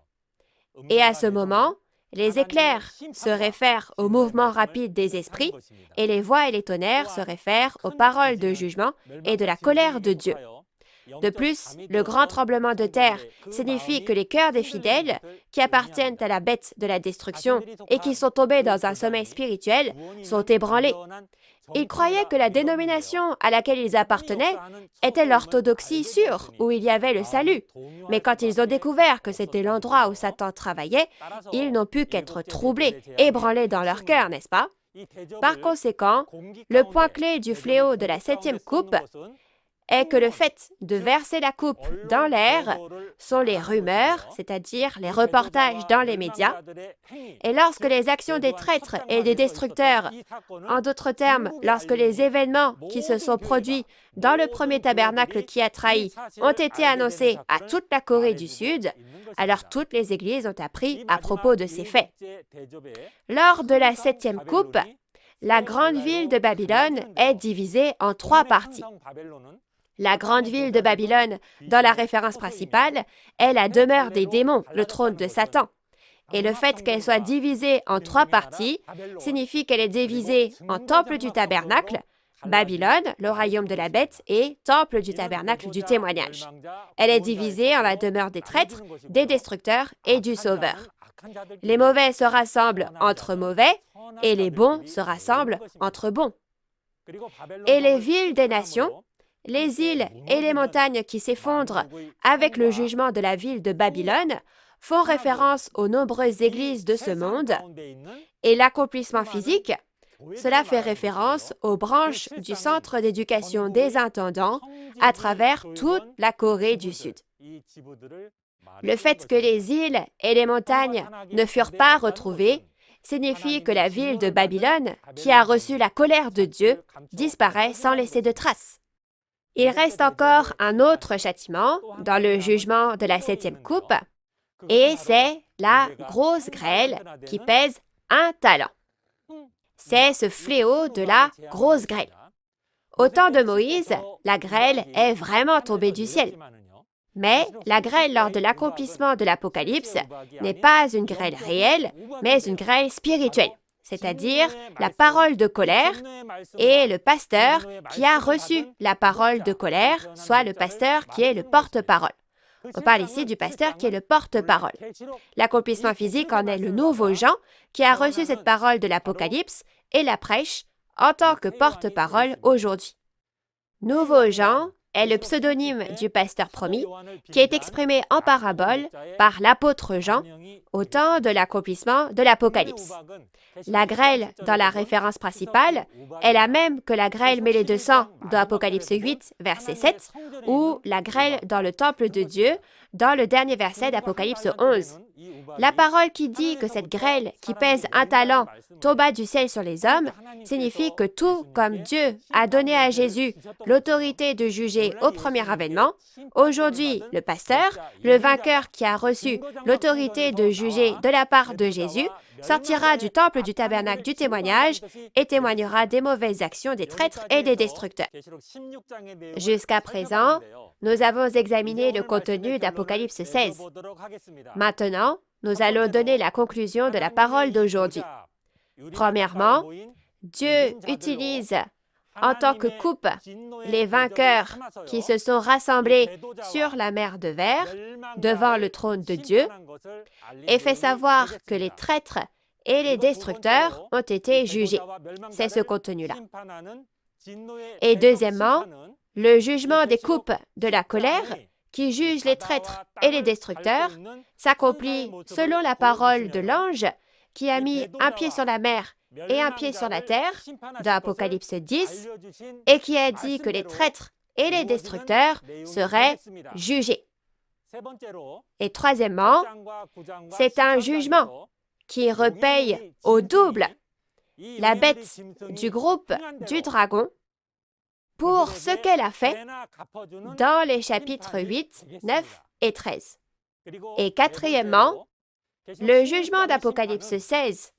Et à ce moment, les éclairs se réfèrent au mouvement rapide des esprits et les voix et les tonnerres se réfèrent aux paroles de jugement et de la colère de Dieu. De plus, le grand tremblement de terre signifie que les cœurs des fidèles, qui appartiennent à la bête de la destruction et qui sont tombés dans un sommeil spirituel, sont ébranlés. Ils croyaient que la dénomination à laquelle ils appartenaient était l'orthodoxie sûre, où il y avait le salut. Mais quand ils ont découvert que c'était l'endroit où Satan travaillait, ils n'ont pu qu'être troublés, ébranlés dans leur cœur, n'est-ce pas? Par conséquent, le point clé du fléau de la 7e coupe est que le fait de verser la coupe dans l'air sont les rumeurs, c'est-à-dire les reportages dans les médias, et lorsque les actions des traîtres et des destructeurs, en d'autres termes, lorsque les événements qui se sont produits dans le premier tabernacle qui a trahi ont été annoncés à toute la Corée du Sud, alors toutes les églises ont appris à propos de ces faits. Lors de la 7e coupe, la grande ville de Babylone est divisée en 3 parties. La grande ville de Babylone, dans la référence principale, est la demeure des démons, le trône de Satan. Et le fait qu'elle soit divisée en 3 parties signifie qu'elle est divisée en temple du tabernacle, Babylone, le royaume de la bête, et temple du tabernacle du témoignage. Elle est divisée en la demeure des traîtres, des destructeurs et du sauveur. Les mauvais se rassemblent entre mauvais et les bons se rassemblent entre bons. Et les villes des nations, les îles et les montagnes qui s'effondrent avec le jugement de la ville de Babylone font référence aux nombreuses églises de ce monde, et l'accomplissement physique, cela fait référence aux branches du centre d'éducation des intendants à travers toute la Corée du Sud. Le fait que les îles et les montagnes ne furent pas retrouvées signifie que la ville de Babylone, qui a reçu la colère de Dieu, disparaît sans laisser de traces. Il reste encore un autre châtiment dans le jugement de la 7e coupe, et c'est la grosse grêle qui pèse 1 talent. C'est ce fléau de la grosse grêle. Au temps de Moïse, la grêle est vraiment tombée du ciel. Mais la grêle lors de l'accomplissement de l'Apocalypse n'est pas une grêle réelle, mais une grêle spirituelle, c'est-à-dire la parole de colère et le pasteur qui a reçu la parole de colère, soit le pasteur qui est le porte-parole. On parle ici du pasteur qui est le porte-parole. L'accomplissement physique en est le nouveau Jean qui a reçu cette parole de l'Apocalypse et la prêche en tant que porte-parole aujourd'hui. Nouveau Jean est le pseudonyme du pasteur promis qui est exprimé en parabole par l'apôtre Jean au temps de l'accomplissement de l'Apocalypse. La grêle dans la référence principale est la même que la grêle mêlée de sang dans Apocalypse 8, verset 7, ou la grêle dans le temple de Dieu dans le dernier verset d'Apocalypse 11. La parole qui dit que cette grêle qui pèse 1 talent tomba du ciel sur les hommes signifie que tout comme Dieu a donné à Jésus l'autorité de juger au premier avènement, aujourd'hui le pasteur, le vainqueur qui a reçu l'autorité de juger de la part de Jésus, sortira du temple du tabernacle du témoignage et témoignera des mauvaises actions des traîtres et des destructeurs. Jusqu'à présent, nous avons examiné le contenu d'Apocalypse 16. Maintenant, nous allons donner la conclusion de la parole d'aujourd'hui. Premièrement, Dieu utilise en tant que coupe les vainqueurs qui se sont rassemblés sur la mer de verre devant le trône de Dieu et fait savoir que les traîtres et les destructeurs ont été jugés. C'est ce contenu-là. Et deuxièmement, le jugement des coupes de la colère, qui juge les traîtres et les destructeurs, s'accomplit selon la parole de l'ange qui a mis un pied sur la mer et un pied sur la terre, dans Apocalypse 10, et qui a dit que les traîtres et les destructeurs seraient jugés. Et troisièmement, c'est un jugement qui repaye au double la bête du groupe du dragon pour ce qu'elle a fait dans les chapitres 8, 9 et 13. Et quatrièmement, le jugement d'Apocalypse 16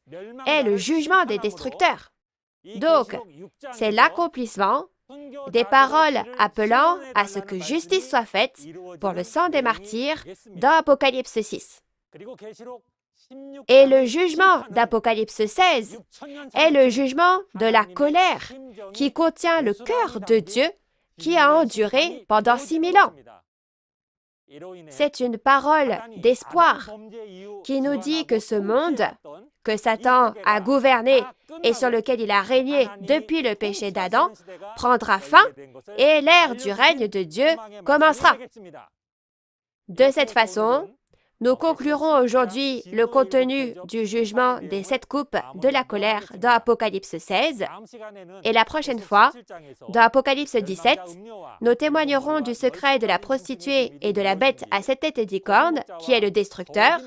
est le jugement des destructeurs. Donc, c'est l'accomplissement des paroles appelant à ce que justice soit faite pour le sang des martyrs dans Apocalypse 6. Et le jugement d'Apocalypse 16 est le jugement de la colère qui contient le cœur de Dieu qui a enduré pendant 6000 ans. C'est une parole d'espoir qui nous dit que ce monde que Satan a gouverné et sur lequel il a régné depuis le péché d'Adam prendra fin et l'ère du règne de Dieu commencera. De cette façon, nous conclurons aujourd'hui le contenu du jugement des 7 coupes de la colère dans Apocalypse 16. Et la prochaine fois, dans Apocalypse 17, nous témoignerons du secret de la prostituée et de la bête à 7 têtes et 10 cornes, qui est le destructeur,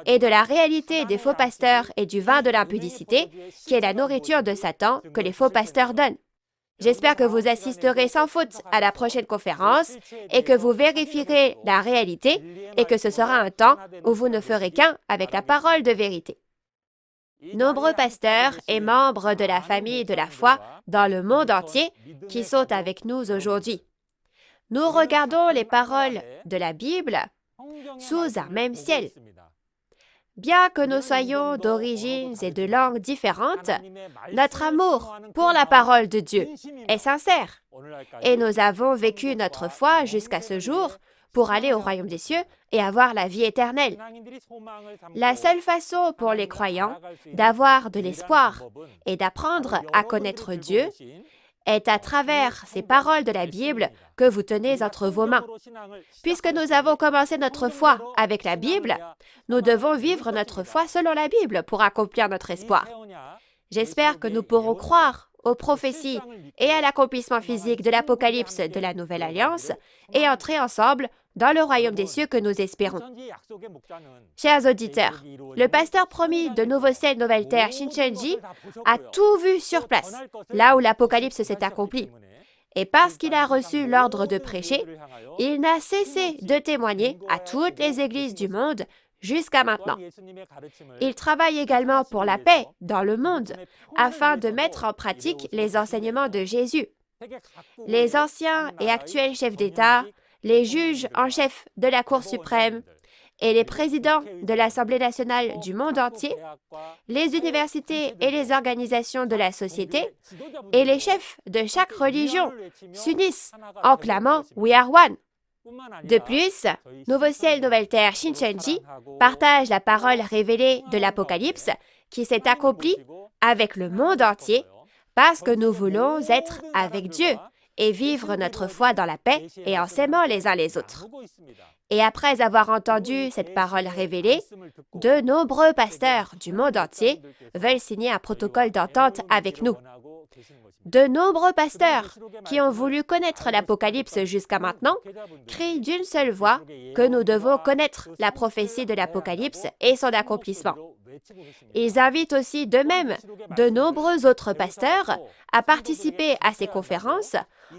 et de la réalité des faux pasteurs et du vin de l'impudicité, qui est la nourriture de Satan que les faux pasteurs donnent. J'espère que vous assisterez sans faute à la prochaine conférence et que vous vérifierez la réalité et que ce sera un temps où vous ne ferez qu'un avec la parole de vérité. Nombreux pasteurs et membres de la famille de la foi dans le monde entier qui sont avec nous aujourd'hui. Nous regardons les paroles de la Bible sous un même ciel. Bien que nous soyons d'origines et de langues différentes, notre amour pour la parole de Dieu est sincère et nous avons vécu notre foi jusqu'à ce jour pour aller au royaume des cieux et avoir la vie éternelle. La seule façon pour les croyants d'avoir de l'espoir et d'apprendre à connaître Dieu est à travers ces paroles de la Bible que vous tenez entre vos mains. Puisque nous avons commencé notre foi avec la Bible, nous devons vivre notre foi selon la Bible pour accomplir notre espoir. J'espère que nous pourrons croire aux prophéties et à l'accomplissement physique de l'Apocalypse de la Nouvelle Alliance et entrer ensemble dans le royaume des cieux que nous espérons. Chers auditeurs, le pasteur promis de Nouveau Ciel, Nouvelle Terre, Shincheonji, a tout vu sur place, là où l'Apocalypse s'est accompli. Et parce qu'il a reçu l'ordre de prêcher, il n'a cessé de témoigner à toutes les églises du monde jusqu'à maintenant. Il travaille également pour la paix dans le monde, afin de mettre en pratique les enseignements de Jésus. Les anciens et actuels chefs d'État, les juges en chef de la Cour suprême et les présidents de l'Assemblée nationale du monde entier, les universités et les organisations de la société et les chefs de chaque religion s'unissent en clamant « We are one ». De plus, Nouveau Ciel, Nouvelle Terre, Shincheonji partage la parole révélée de l'Apocalypse qui s'est accomplie avec le monde entier parce que nous voulons être avec Dieu et vivre notre foi dans la paix et en s'aimant les uns les autres. Et après avoir entendu cette parole révélée, de nombreux pasteurs du monde entier veulent signer un protocole d'entente avec nous. De nombreux pasteurs qui ont voulu connaître l'Apocalypse jusqu'à maintenant crient d'une seule voix que nous devons connaître la prophétie de l'Apocalypse et son accomplissement. Ils invitent aussi d'eux-mêmes de nombreux autres pasteurs à participer à ces conférences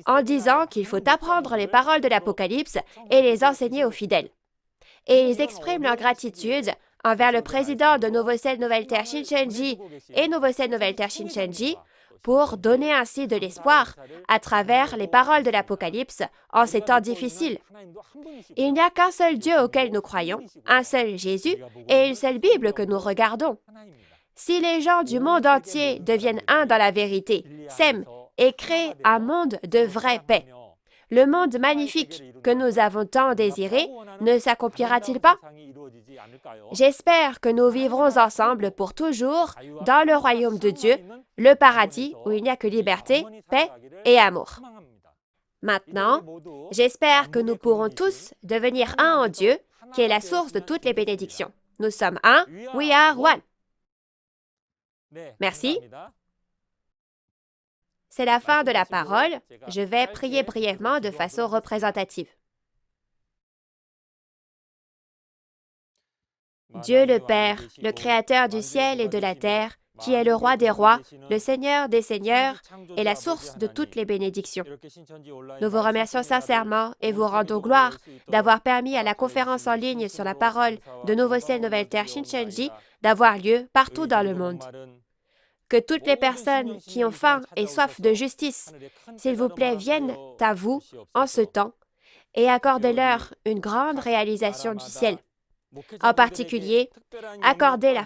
en disant qu'il faut apprendre les paroles de l'Apocalypse et les enseigner aux fidèles. Et ils expriment leur gratitude envers le président de Nouveau Ciel, Nouvelle Terre, Shincheonji et Nouveau Ciel, Nouvelle Terre, Shincheonji pour donner ainsi de l'espoir à travers les paroles de l'Apocalypse en ces temps difficiles. Il n'y a qu'un seul Dieu auquel nous croyons, un seul Jésus et une seule Bible que nous regardons. Si les gens du monde entier deviennent un dans la vérité, s'aiment et créent un monde de vraie paix, le monde magnifique que nous avons tant désiré ne s'accomplira-t-il pas? J'espère que nous vivrons ensemble pour toujours dans le royaume de Dieu, le paradis où il n'y a que liberté, paix et amour. Maintenant, j'espère que nous pourrons tous devenir un en Dieu, qui est la source de toutes les bénédictions. Nous sommes un, we are one. Merci. C'est la fin de la parole. Je vais prier brièvement de façon représentative. Dieu le Père, le Créateur du ciel et de la terre, qui est le Roi des rois, le Seigneur des seigneurs et la source de toutes les bénédictions. Nous vous remercions sincèrement et vous rendons gloire d'avoir permis à la conférence en ligne sur la parole de Nouveau Ciel, Nouvelle Terre Shincheonji d'avoir lieu partout dans le monde. Que toutes les personnes qui ont faim et soif de justice, s'il vous plaît, viennent à vous en ce temps et accordez-leur une grande réalisation du ciel. En particulier, accordez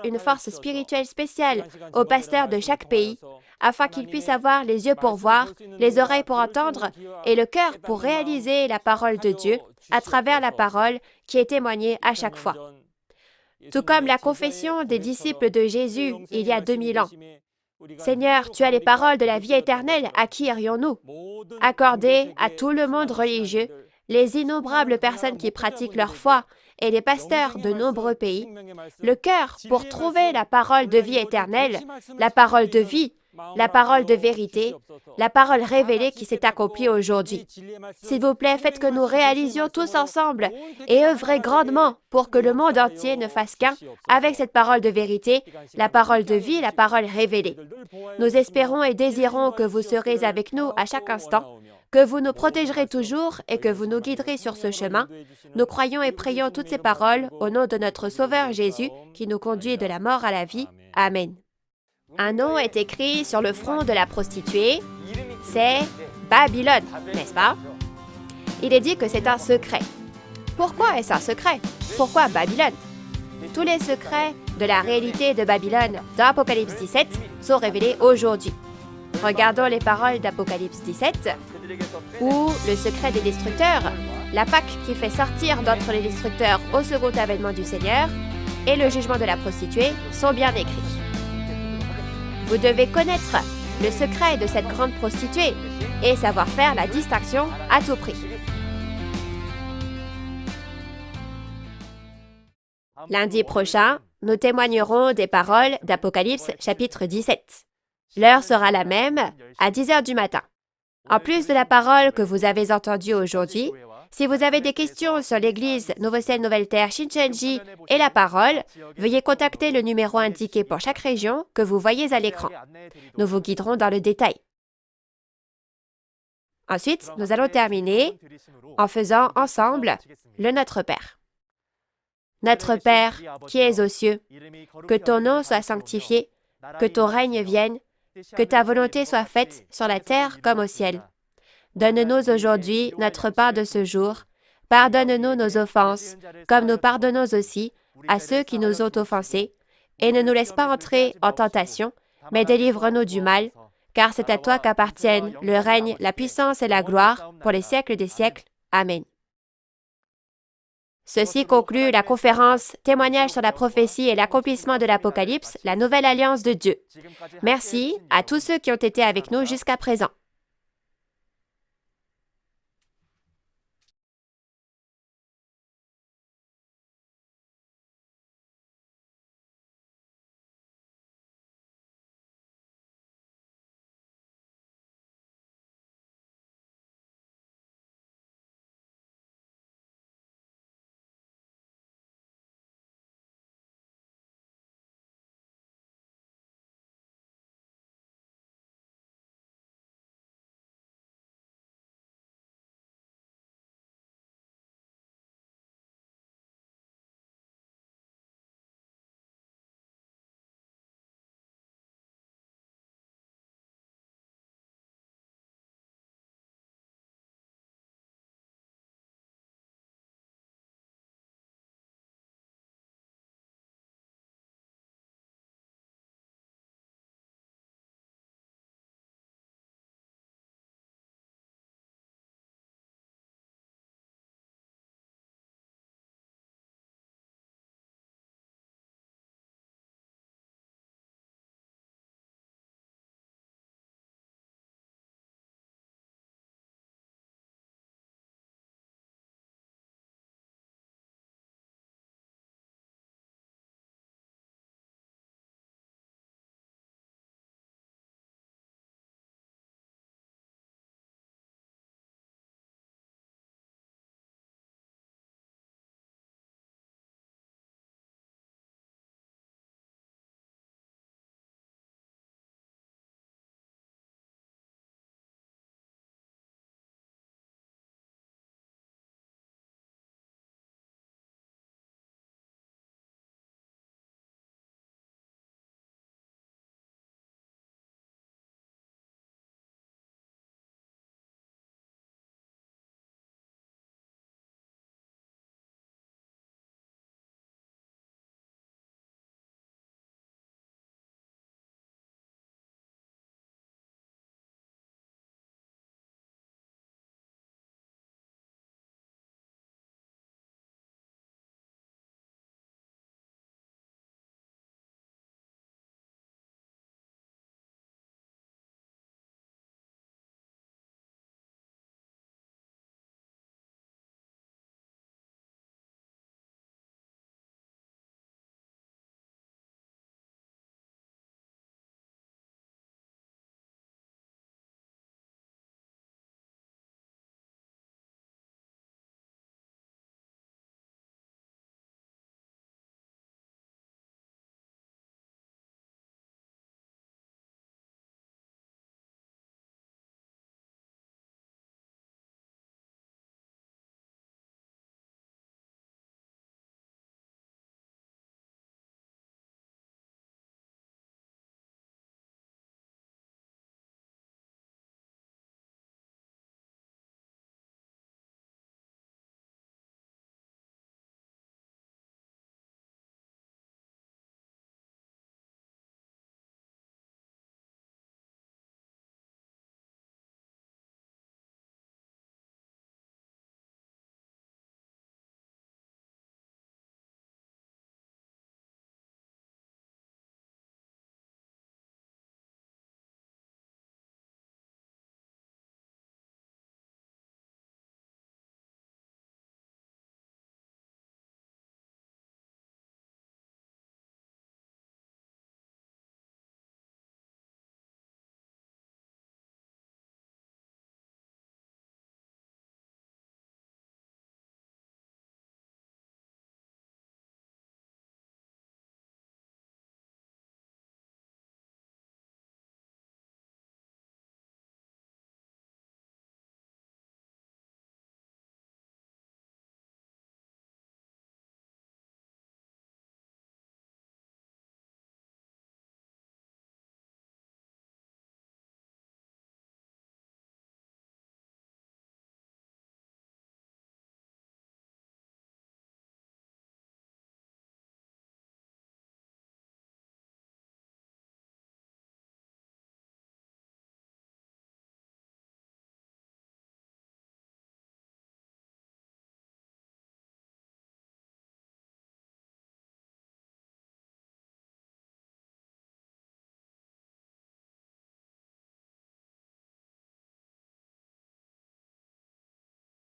une force spirituelle spéciale aux pasteurs de chaque pays, afin qu'ils puissent avoir les yeux pour voir, les oreilles pour entendre et le cœur pour réaliser la parole de Dieu à travers la parole qui est témoignée à chaque fois. Tout comme la confession des disciples de Jésus il y a 2000 ans. Seigneur, tu as les paroles de la vie éternelle, à qui irions-nous? Accordez à tout le monde religieux, les innombrables personnes qui pratiquent leur foi et les pasteurs de nombreux pays, le cœur pour trouver la parole de vie éternelle, la parole de vie, la parole de vérité, la parole révélée qui s'est accomplie aujourd'hui. S'il vous plaît, faites que nous réalisions tous ensemble et œuvrez grandement pour que le monde entier ne fasse qu'un avec cette parole de vérité, la parole de vie, la parole révélée. Nous espérons et désirons que vous serez avec nous à chaque instant, que vous nous protégerez toujours et que vous nous guiderez sur ce chemin. Nous croyons et prions toutes ces paroles au nom de notre Sauveur Jésus qui nous conduit de la mort à la vie. Amen. Un nom est écrit sur le front de la prostituée, c'est Babylone, n'est-ce pas? Il est dit que c'est un secret. Pourquoi est-ce un secret? Pourquoi Babylone? Tous les secrets de la réalité de Babylone dans Apocalypse 17 sont révélés aujourd'hui. Regardons les paroles d'Apocalypse 17, où le secret des destructeurs, la Pâque qui fait sortir d'entre les destructeurs au second avènement du Seigneur, et le jugement de la prostituée sont bien écrits. Vous devez connaître le secret de cette grande prostituée et savoir faire la distinction à tout prix. Lundi prochain, nous témoignerons des paroles d'Apocalypse chapitre 17. L'heure sera la même, à 10 heures du matin. En plus de la parole que vous avez entendue aujourd'hui, si vous avez des questions sur l'Église Nouveau Ciel, Nouvelle Terre, Shincheonji et la parole, veuillez contacter le numéro indiqué pour chaque région que vous voyez à l'écran. Nous vous guiderons dans le détail. Ensuite, nous allons terminer en faisant ensemble le Notre Père. Notre Père, qui es aux cieux, que ton nom soit sanctifié, que ton règne vienne, que ta volonté soit faite sur la terre comme au ciel. Donne-nous aujourd'hui notre pain de ce jour. Pardonne-nous nos offenses, comme nous pardonnons aussi à ceux qui nous ont offensés. Et ne nous laisse pas entrer en tentation, mais délivre-nous du mal, car c'est à toi qu'appartiennent le règne, la puissance et la gloire pour les siècles des siècles. Amen. Ceci conclut la conférence « Témoignage sur la prophétie et l'accomplissement de l'Apocalypse, la nouvelle alliance de Dieu ». Merci à tous ceux qui ont été avec nous jusqu'à présent.